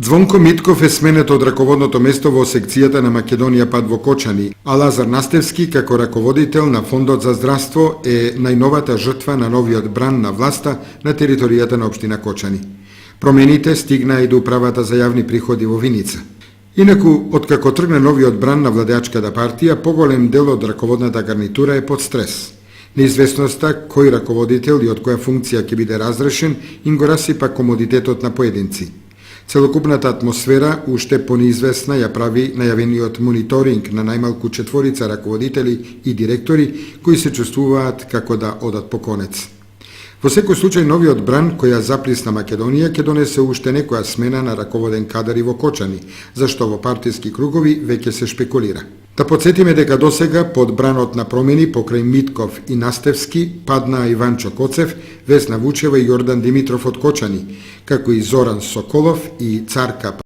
Звонко Митков е сменет од раководното место во секцијата на Македонија ПАД во Кочани, а Лазар Настевски како раководител на Фондот за здравство е најновата жртва на новиот бран на власта на територијата на општина Кочани. Промените стигнаа и до управата за јавни приходи во Виница. Инаку, откако тргна новиот бран на владеачката партија, поголем дел од раководната гарнитура е под стрес. Неизвестноста кој раководител и од која функција ќе биде разрешен им го расипа комодитетот на поединци. Целокупната атмосфера уште понеизвестна ја прави најавениот мониторинг на најмалку 4 раководители и директори кои се чувствуваат како да одат по конец. Во секој случај новиот бран кој ја заплисна Македонија ќе донесе уште некоја смена на раководен кадар и во Кочани, зашто во партиски кругови веќе се шпекулира. Да подсетиме дека досега под бранот на промени покрај Митков и Настевски паднаа Иванчо Коцев, Весна Вучева и Јордан Димитров од Кочани, како и Зоран Соколов и Царка